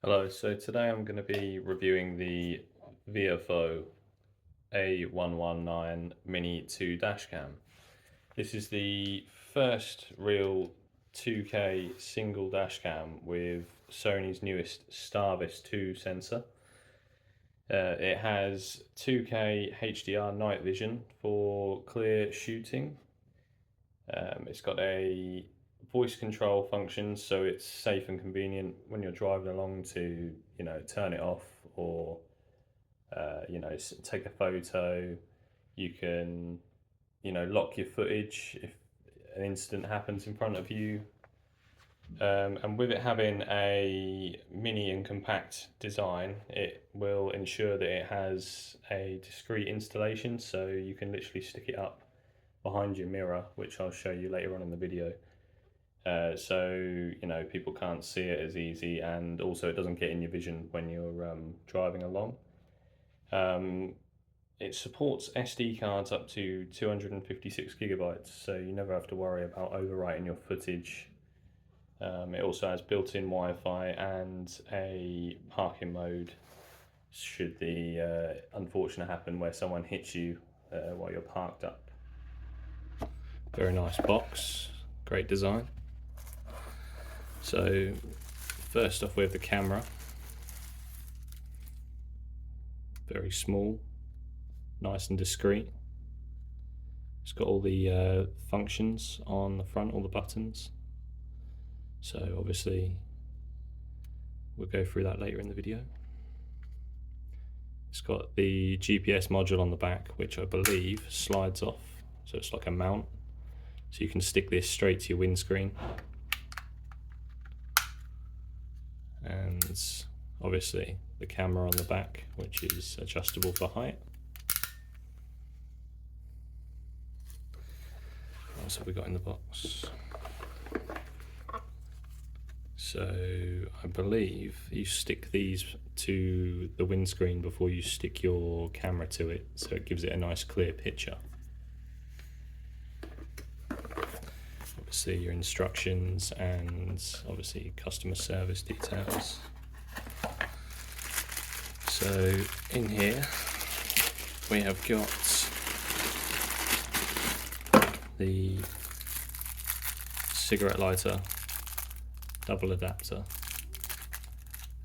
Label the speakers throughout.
Speaker 1: Hello, so today I'm going to be reviewing the Viofo A119 Mini 2 dashcam. This is the first real 2K single dashcam with Sony's newest Starvis 2 sensor. It has 2K HDR night vision for clear shooting. It's got a voice control function, so it's safe and convenient when you're driving along to, turn it off or, take a photo. You can, lock your footage if an incident happens in front of you. And with it having a mini and compact design, it will ensure that it has a discreet installation, so you can literally stick it up behind your mirror, which I'll show you later on in the video. So people can't see it as easy, and also it doesn't get in your vision when you're driving along. It supports SD cards up to 256 gigabytes, so you never have to worry about overwriting your footage. It also has built-in Wi-Fi and a parking mode should the unfortunate happen where someone hits you while you're parked up. Very nice box, great design. So first off, we have the camera. Very small, nice and discreet. It's got all the functions on the front, all the buttons. So obviously we'll go through that later in the video. It's got the GPS module on the back, which I believe slides off. So it's like a mount. So you can stick this straight to your windscreen. And obviously the camera on the back, which is adjustable for height. What else have we got in the box? So I believe you stick these to the windscreen before you stick your camera to it, so it gives it a nice clear picture. Obviously your instructions and obviously customer service details. So in here we have got the cigarette lighter, double adapter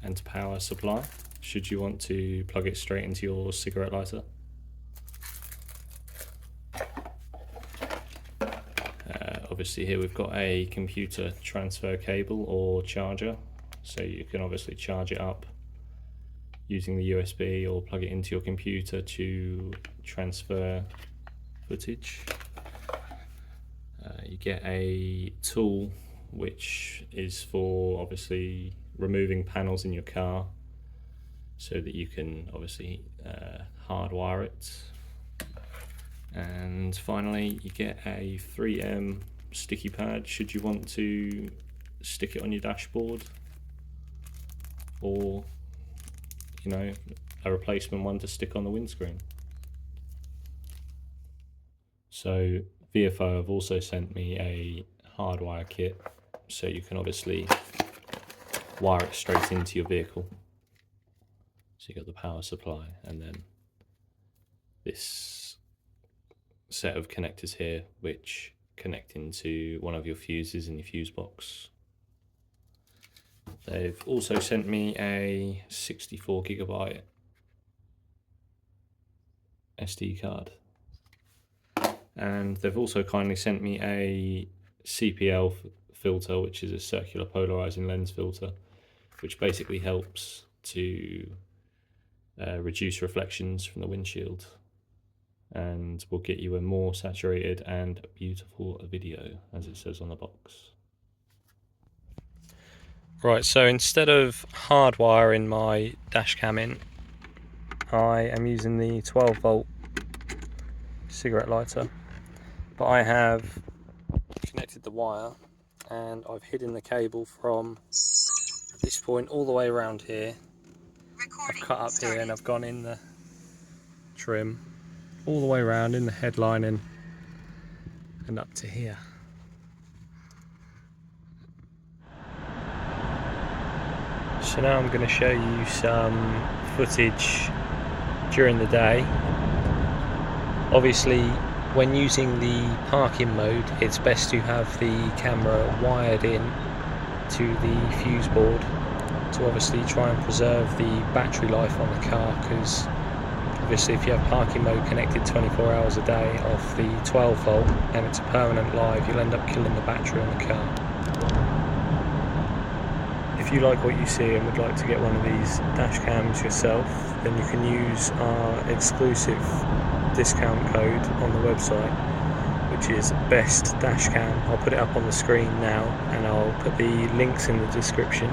Speaker 1: and power supply should you want to plug it straight into your cigarette lighter. Obviously here we've got a computer transfer cable or charger, so you can obviously charge it up using the USB or plug it into your computer to transfer footage. You get a tool which is for obviously removing panels in your car, so that you can obviously hardwire it. And finally you get a 3M sticky pad should you want to stick it on your dashboard, or a replacement one to stick on the windscreen. So Viofo have also sent me a hardwire kit, so you can obviously wire it straight into your vehicle. So you got the power supply and then this set of connectors here which connect into one of your fuses in your fuse box. They've also sent me a 64 gigabyte SD card, and they've also kindly sent me a CPL filter, which is a circular polarizing lens filter, which basically helps to reduce reflections from the windshield and will get you a more saturated and beautiful video, as it says on the box. Right, so instead of hardwiring my dash cam in, I am using the 12 volt cigarette lighter, but I have connected the wire and I've hidden the cable from this point all the way around here. I've cut up here and I've gone in the trim all the way around in the headlining and up to here. So now I'm going to show you some footage during the day. Obviously, when using the parking mode, it's best to have the camera wired in to the fuse board to obviously try and preserve the battery life on the car, because obviously if you have parking mode connected 24 hours a day off the 12 volt and it's a permanent live, you'll end up killing the battery on the car. If you like what you see and would like to get one of these dash cams yourself, then you can use our exclusive discount code on the website, which is Best Dash Cam. I'll put it up on the screen now, and I'll put the links in the description.